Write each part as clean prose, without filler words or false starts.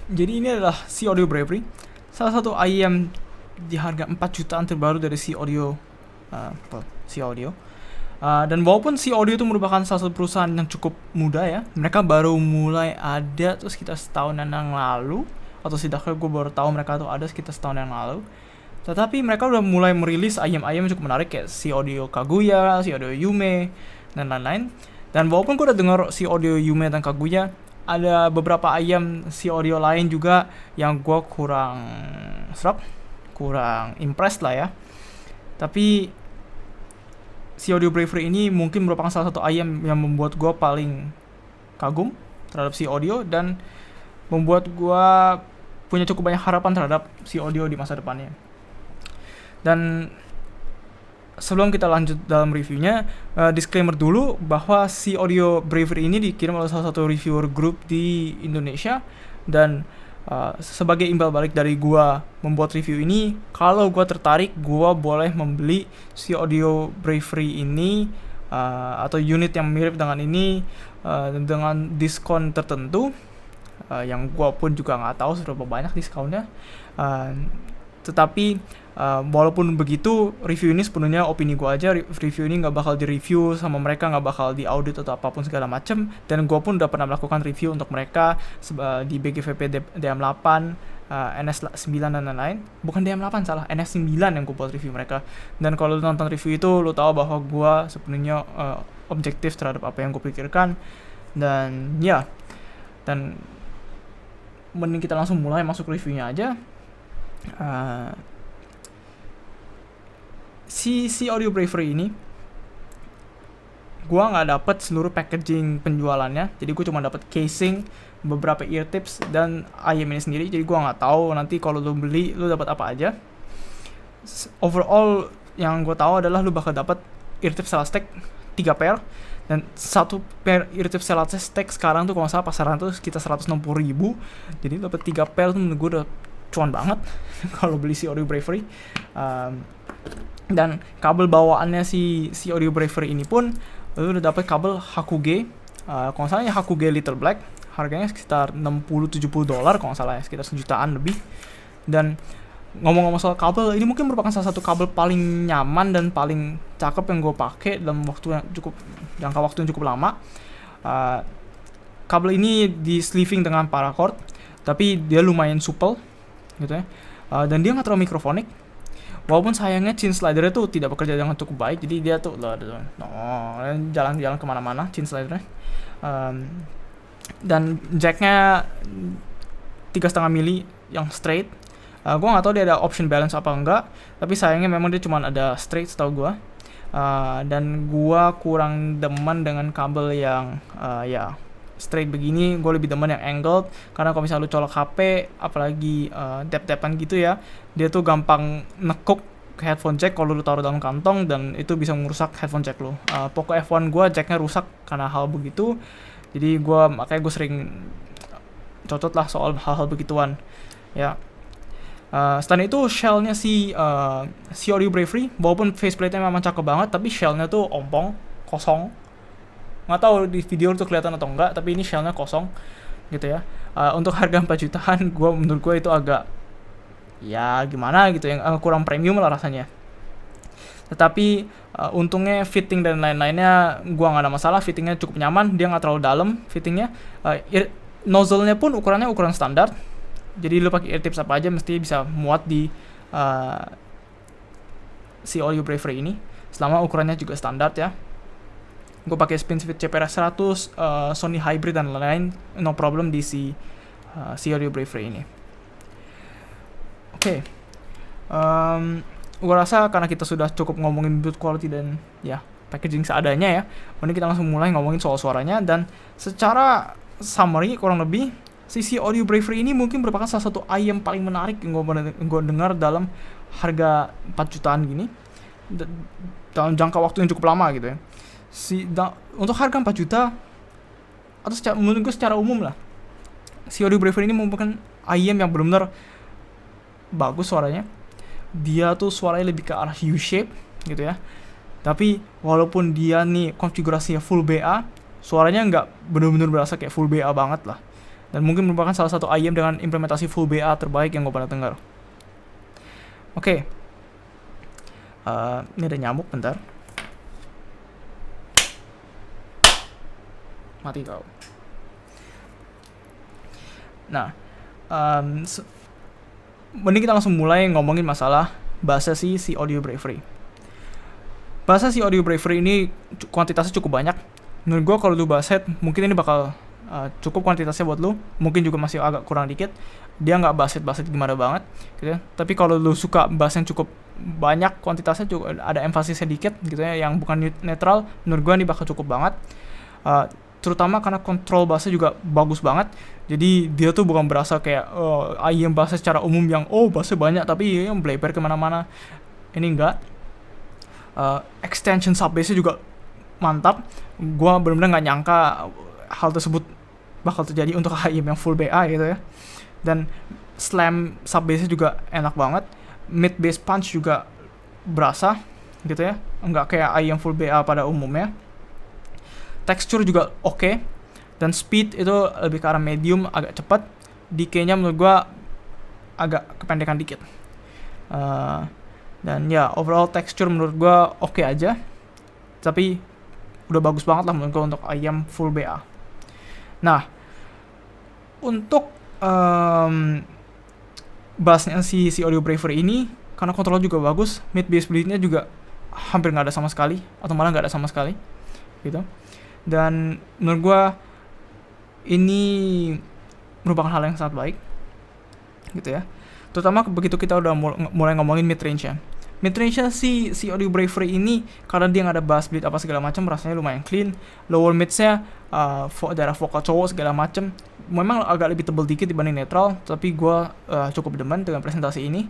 Jadi ini adalah Si Audio Bravery, salah satu IM di harga 4 jutaan terbaru dari Si Audio. Si Audio. Dan walaupun Si Audio itu merupakan salah satu perusahaan yang cukup muda ya, mereka baru mulai ada tuh sekitar setahunan yang lalu, atau setidaknya gue baru tahu mereka tuh ada sekitar setahun yang lalu. Tetapi mereka udah mulai merilis ayam-ayam cukup menarik kayak Si Audio Kaguya, Si Audio Yume, dan lain-lain. Dan walaupun gue udah dengar Si Audio Yume dan Kaguya, ada beberapa ayam Si Audio lain juga yang gue kurang impressed lah ya. Tapi Si Audio Bravery ini mungkin merupakan salah satu ayam yang membuat gue paling kagum terhadap Si Audio dan membuat gue punya cukup banyak harapan terhadap Si Audio di masa depannya. Dan sebelum kita lanjut dalam reviewnya, disclaimer dulu bahwa Si Audio Bravery ini dikirim oleh salah satu reviewer group di Indonesia. Dan sebagai imbal balik dari gua membuat review ini, kalau gua tertarik, gua boleh membeli Si Audio Bravery ini atau unit yang mirip dengan ini dengan diskon tertentu, yang gua pun juga nggak tahu seberapa banyak diskonnya. Tetapi walaupun begitu, review ini sepenuhnya opini gue aja. Review ini nggak bakal di-review sama mereka, nggak bakal di-audit atau apapun segala macem. Dan gue pun udah pernah melakukan review untuk mereka di BGVP DM8, NS9 dan lain-lain. Bukan DM8 salah, NS9 yang gue buat review mereka. Dan kalau lu nonton review itu, lu tahu bahwa gue sepenuhnya objektif terhadap apa yang gue pikirkan. Dan ya, dan mending kita langsung mulai masuk reviewnya aja. Si Audio Bravery ini gua nggak dapet seluruh packaging penjualannya, jadi gue cuma dapet casing, beberapa ear tips, dan ayam ini sendiri. Jadi gua nggak tahu nanti kalau lu beli lu dapat apa aja. Overall yang gue tahu adalah lu bakal dapat ear tips Celastech 3 pair, dan satu pair ear tips Celastech sekarang tuh kalau nggak salah pasaran tuh sekitar 160.000. Jadi dapat 3 pair tuh menurut gue udah cuan banget kalau beli Si Audio Bravery. Dan kabel bawaannya si Audio Bravery ini pun lu udah dapat kabel Hakuge, kalau nggak salah ya Hakuge Little Black, harganya sekitar $60-70 kalau nggak salah ya, sekitar sejutaan lebih. Dan ngomong-ngomong soal kabel, ini mungkin merupakan salah satu kabel paling nyaman dan paling cakep yang gue pakai dalam jangka waktu yang cukup lama. Kabel ini di sleeving dengan paracord, tapi dia lumayan supel gitu ya, dan dia nggak terlalu mikrofonik. Walaupun sayangnya chin slidernya tuh tidak bekerja dengan cukup baik, jadi dia tuh jalan-jalan kemana-mana chin slidernya. Dan jacknya 3,5 mili yang straight. Gue nggak tahu dia ada option balance apa enggak, tapi sayangnya memang dia cuma ada straight setahu gue. Dan gue kurang demen dengan kabel yang straight begini. Gue lebih demen yang angled, karena kalau misalnya lu colok HP apalagi tap-tapan gitu ya, dia tuh gampang nekuk ke headphone jack kalau lu taruh dalam kantong, dan itu bisa merusak headphone jack lu. Poco F1 gue jacknya rusak karena hal begitu, jadi makanya gue sering cocot lah soal hal-hal begituan ya. Selain itu shellnya si Audio Bravery, walaupun faceplate-nya memang cakep banget, tapi shellnya tuh ompong, kosong. Nggak tahu di video itu kelihatan atau enggak, tapi ini shellnya kosong gitu ya. Untuk harga 4 jutaan, menurut gue itu agak ya gimana gitu, yang kurang premium lah rasanya. Tetapi untungnya fitting dan lain-lainnya gue nggak ada masalah, fittingnya cukup nyaman, dia nggak terlalu dalam fittingnya. Nozzle-nya pun ukurannya ukuran standar, jadi lu pakai ear tips apa aja mesti bisa muat di si Audio Bravery ini, selama ukurannya juga standar ya. Gue pakai SpinFit CPR 100, Sony Hybrid dan lain-lain, no problem di si Audio Bravery ini. Oke. Gue rasa karena kita sudah cukup ngomongin build quality dan ya packaging seadanya ya, mending kita langsung mulai ngomongin soal suaranya. Dan secara summary kurang lebih, si Audio Bravery ini mungkin merupakan salah satu ayam paling menarik yang gue dengar dalam harga 4 jutaan gini, dalam jangka waktu yang cukup lama gitu ya. Untuk harga 4 juta, atau menurut gue secara umum lah, si Audio Bravery ini merupakan ayam yang benar-benar bagus suaranya. Dia tuh suaranya lebih ke arah U-shape gitu ya, tapi walaupun dia nih konfigurasinya full BA, suaranya nggak benar-benar berasa kayak full BA banget lah. dan mungkin merupakan salah satu IEM dengan implementasi full BA terbaik yang gue pernah dengar. Oke. Ini ada nyamuk, bentar. Mati kau. Nah, mending kita langsung mulai ngomongin masalah bahasa si Audio Bravery. Bahasa si Audio Bravery ini kuantitasnya cukup banyak. Menurut gue kalau lu bahas head, mungkin ini bakal cukup kuantitasnya buat lu. Mungkin juga masih agak kurang dikit. Dia nggak bahas head gimana banget, gitu ya. Tapi kalau lu suka bahas yang cukup banyak, kuantitasnya juga ada emfasisnya dikit, gitu ya, yang bukan netral, menurut gue ini bakal cukup banget. Terutama karena kontrol bahasa juga bagus banget. Jadi dia tuh bukan berasa kayak IEM bahasa secara umum yang bahasa banyak tapi yang bleber kemana-mana. Ini enggak. Extension subbase-nya juga mantap. Gua benar-benar nggak nyangka hal tersebut bakal terjadi untuk IEM yang full BA gitu ya. Dan slam subbase-nya juga enak banget. Mid bass punch juga berasa gitu ya. Enggak kayak IEM full BA pada umumnya. Texture juga oke. Dan speed itu lebih ke arah medium, agak cepat. Decay-nya menurut gua agak kependekan dikit. Dan ya, overall texture menurut gua oke aja. Tapi udah bagus banget lah menurut gua untuk IEM full BA. Nah, untuk bassnya si Audio Bravery ini, karena kontrolnya juga bagus, mid bass bleed-nya juga hampir nggak ada sama sekali, atau malah nggak ada sama sekali, gitu. Dan menurut gue ini merupakan hal yang sangat baik, gitu ya. Terutama begitu kita udah mulai ngomongin mid range ya. Mid range-nya si Audio Bravery ini, karena dia nggak ada bass bleed apa segala macam, rasanya lumayan clean. Lower mids-nya daerah vokal cowok segala macam, memang agak lebih tebal dikit dibanding netral, tapi gue cukup demen dengan presentasi ini.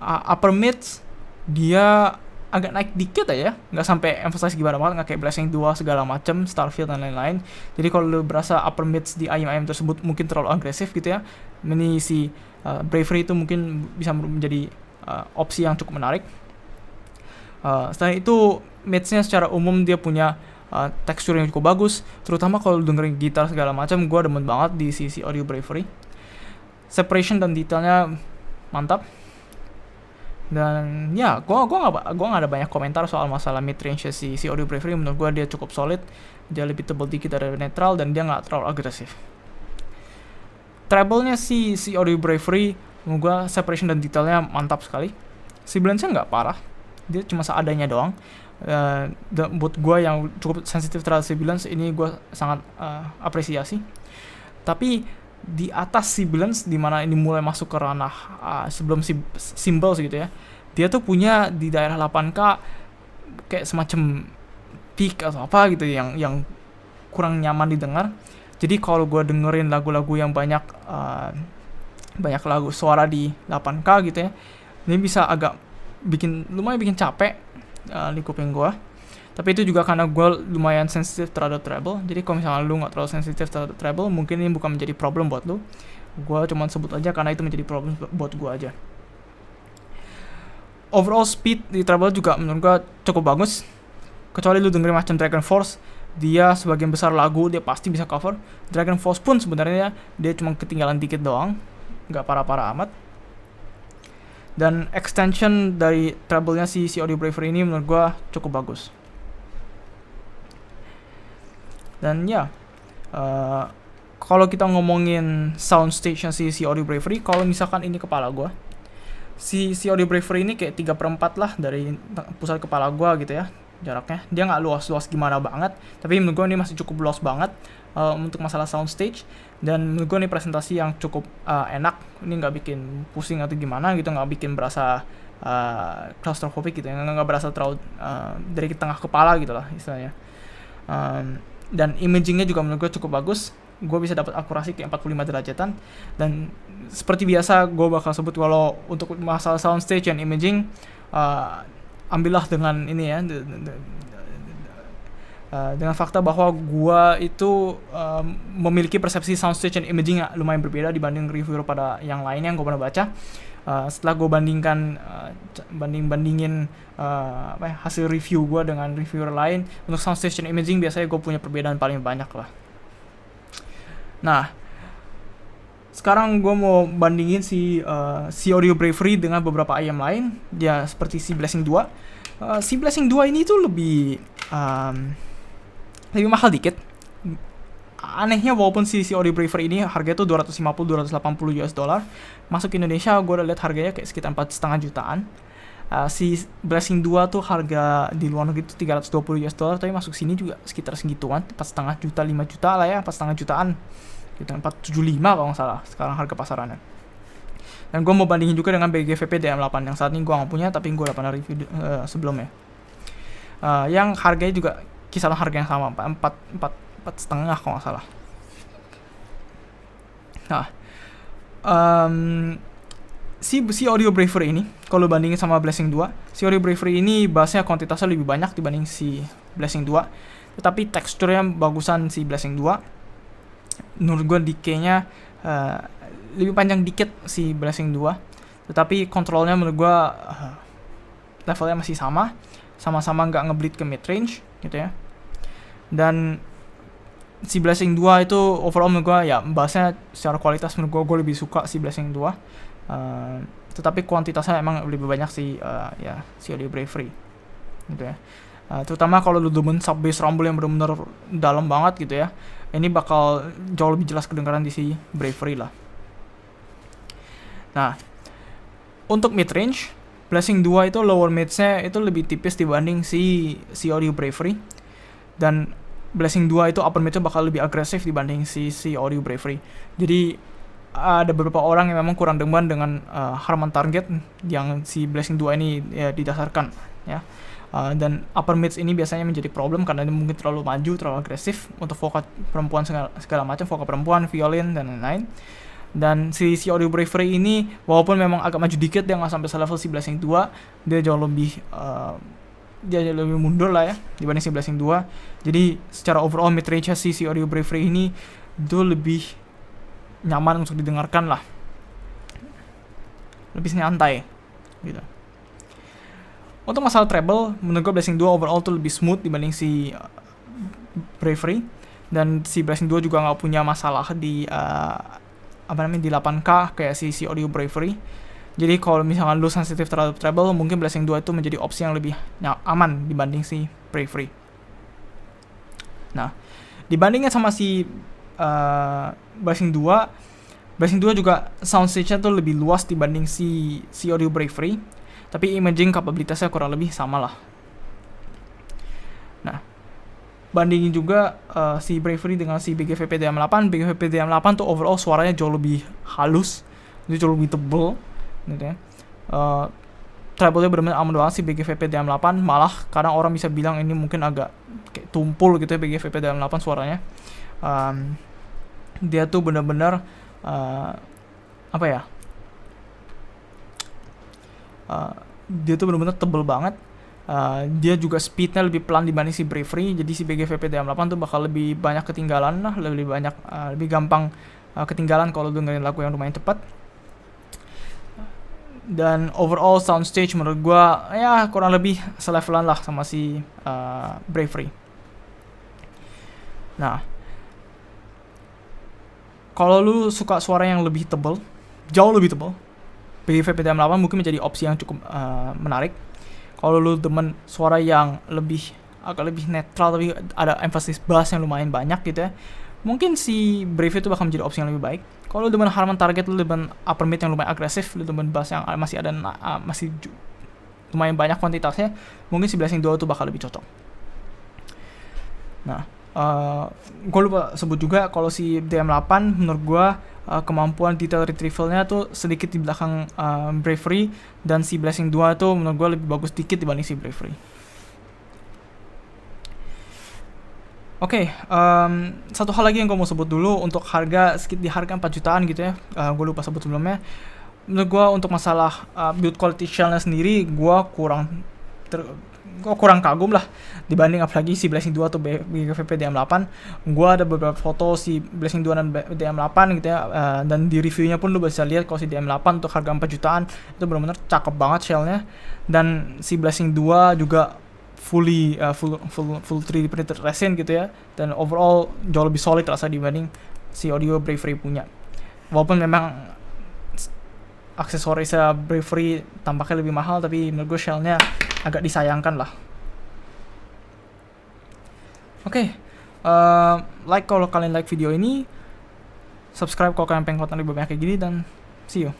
Upper mids dia agak naik dikit aja, nggak sampai emphasize gimana banget, nggak kayak Blessing 2 segala macam, Starfield dan lain-lain. Jadi kalau lu berasa upper mids di IEM tersebut mungkin terlalu agresif gitu ya, ini si Bravery itu mungkin bisa menjadi opsi yang cukup menarik. Setelah itu midsnya secara umum dia punya tekstur yang cukup bagus, terutama kalau dengerin gitar segala macam, gue demen banget di sisi Audio Bravery. Separation dan detailnya mantap. Dan ya, gue nggak ada banyak komentar soal masalah mid range si Audio Bravery. Menurut gue dia cukup solid, dia lebih tebal dikit dari netral, dan dia nggak terlalu agresif. Treble-nya si Audio Bravery, menurut gue separation dan detailnya mantap sekali. Sibilance-nya nggak parah, dia cuma seadanya doang. Buat gue yang cukup sensitif terhadap sibilance, ini gue sangat apresiasi. Tapi di atas sibilance, dimana ini mulai masuk ke ranah sebelum cymbals gitu ya, dia tuh punya di daerah 8K kayak semacam peak atau apa gitu yang kurang nyaman didengar. Jadi kalau gue dengerin lagu-lagu yang banyak lagu suara di 8K gitu ya, ini bisa agak lumayan bikin capek di kuping gue. Tapi itu juga karena gue lumayan sensitif terhadap treble. Jadi kalau misalnya lu gak terlalu sensitif terhadap treble, mungkin ini bukan menjadi problem buat lu. Gue cuma sebut aja karena itu menjadi problem buat gue aja. Overall speed di treble juga menurut gue cukup bagus. Kecuali lu dengerin macam Dragon Force, dia sebagian besar lagu dia pasti bisa cover. Dragon Force pun sebenarnya dia cuma ketinggalan dikit doang, gak parah-parah amat. Dan extension dari treble-nya si Audio Bravery ini menurut gue cukup bagus. Dan ya, kalau kita ngomongin soundstage-nya si Audio Bravery, kalau misalkan ini kepala gue, si Audio Bravery ini kayak 3/4 lah dari pusat kepala gue gitu ya, jaraknya. Dia nggak luas-luas gimana banget, tapi menurut gue ini masih cukup luas banget untuk masalah soundstage. Dan menurut gue ini presentasi yang cukup enak, ini nggak bikin pusing atau gimana gitu, nggak bikin berasa claustrophobic gitu ya, nggak berasa terlalu dari tengah kepala gitu lah istilahnya. Dan imagingnya juga menurut gue cukup bagus. Gue bisa dapat akurasi kayak 45 derajatan. Dan seperti biasa gue bakal sebut kalau untuk masalah soundstage dan imaging, ambillah dengan ini ya, dengan fakta bahwa gue itu memiliki persepsi soundstage dan imaging yang lumayan berbeda dibanding reviewer pada yang lainnya yang gue pernah baca. Setelah gue bandingin hasil review gue dengan reviewer lain, untuk soundstage dan imaging biasanya gue punya perbedaan paling banyak lah. Nah, sekarang gue mau bandingin si Audio Bravery dengan beberapa IM lain, ya seperti si Blessing 2. Si Blessing 2 ini tuh lebih mahal dikit. Anehnya walaupun si Audio Bravery ini harganya tuh 250-280 US dollar, masuk Indonesia gue udah lihat harganya kayak sekitar 4,5 jutaan. Si Blessing 2 tuh harga di luar negeri tuh 320 US dollar, tapi masuk sini juga sekitar segituan, 4,5 juta, 5 juta lah ya, 4,5 jutaan gitu, 475 kalau nggak salah sekarang harga pasarannya. Dan gue mau bandingin juga dengan BGVP DM8 yang saat ini gue nggak punya, tapi gue udah pernah review sebelumnya. Yang harganya juga kisaran harga yang sama, 4,5 kalau nggak salah. Nah, si Audio Bravery ini kalau bandingin sama Blessing 2, si Audio Bravery ini bassnya kuantitasnya lebih banyak dibanding si Blessing 2, tetapi teksturnya bagusan si Blessing 2. Menurut gue decay-nya lebih panjang dikit si Blessing 2, tetapi kontrolnya menurut gue levelnya masih sama-sama nggak ngebleed ke mid range gitu ya. Dan si Blessing 2 itu overall menurut gue ya bassnya secara kualitas menurut gue lebih suka si Blessing 2. Tetapi kuantitasnya emang lebih banyak si Audio Bravery gitu ya. Terutama kalau lu demen sub bass rumble yang benar-benar dalam banget gitu ya, ini bakal jauh lebih jelas kedengaran di si Bravery lah. Nah, untuk mid range, Blessing 2 itu lower mids-nya itu lebih tipis dibanding si Audio Bravery, dan Blessing 2 itu upper mid-nya bakal lebih agresif dibanding si Audio Bravery. Jadi ada beberapa orang yang memang kurang demen dengan Harman Target yang si Blessing 2 ini ya, didasarkan ya. Dan upper mids ini biasanya menjadi problem karena ini mungkin terlalu maju, terlalu agresif untuk vokal perempuan segala macam, vokal perempuan, violin dan lain-lain. Dan si Audio Bravery ini walaupun memang agak maju dikit, dia nggak sampai selevel si Blessing 2, dia jauh lebih mundur lah ya dibanding si Blessing 2. Jadi secara overall mid range si Audio Bravery ini itu lebih nyaman untuk didengarkan lah, lebih nyantai gitu. Untuk masalah treble, menurut gue Blessing 2 overall tuh lebih smooth dibanding si Bravery, dan si Blessing 2 juga nggak punya masalah di di 8K kayak si Audio Bravery. Jadi kalau misalkan lu sensitif terhadap treble, mungkin Blessing 2 itu menjadi opsi yang lebih aman dibanding si Bravery. Nah, dibandingnya sama si Blessing 2 juga soundstage-nya tuh lebih luas dibanding si Audio Bravery, tapi imaging kapabilitasnya kurang lebih sama lah. Nah, bandingin juga si Bravery dengan si BGVP DM8. BGVP DM8 tuh overall suaranya jauh lebih halus, jauh lebih tebel gitu ya. Treble-nya benar-benar aman banget si BGVP DM8, malah kadang orang bisa bilang ini mungkin agak kayak tumpul gitu ya BGVP DM8 suaranya. Dia tuh benar-benar dia tuh benar-benar tebel banget. Dia juga speednya lebih pelan dibanding si Bravery, jadi si BGVP DM8 tuh bakal lebih banyak ketinggalan lah, lebih gampang ketinggalan kalau dengerin lagu yang lumayan cepat. Dan overall soundstage menurut gua ya kurang lebih selevelan lah sama si Bravery. Nah, kalau lu suka suara yang lebih tebal, jauh lebih tebal, BGVP DM8 mungkin menjadi opsi yang cukup menarik. Kalau lu demen suara yang agak lebih netral tapi ada emphasis bass yang lumayan banyak gitu ya, mungkin si Brave itu bakal menjadi opsi yang lebih baik. Kalau lu demen Harman Target, lu demen upper mid yang lumayan agresif, lu demen bass yang masih lumayan banyak kuantitasnya, mungkin si Blessing 2 itu bakal lebih cocok. Nah, gue lupa sebut juga kalau si DM8 menurut gue kemampuan detail retrieval-nya tuh sedikit di belakang Bravery, dan si Blessing 2 tuh menurut gue lebih bagus dikit dibanding si Bravery. Oke, satu hal lagi yang gue mau sebut dulu untuk harga, di harga 4 jutaan gitu ya, gue lupa sebut sebelumnya. Menurut gue untuk masalah build quality shell-nya sendiri, gue kurang kagum lah dibanding apalagi si Blessing 2 atau BGVP DM8. Gue ada beberapa foto si Blessing 2 dan DM8 gitu ya, dan di reviewnya pun lu bisa lihat kalau si DM8 untuk harga 4 jutaan itu benar-benar cakep banget shellnya, dan si Blessing 2 juga full 3D printed resin gitu ya, dan overall jauh lebih solid rasa dibanding si Audio Bravery punya. walaupun memang aksesorisnya Bravery tampaknya lebih mahal, tapi menurut gue shellnya agak disayangkan lah. Oke, like kalau kalian like video ini, subscribe kalau kalian pengen konten lebih banyak kayak gini, dan see you.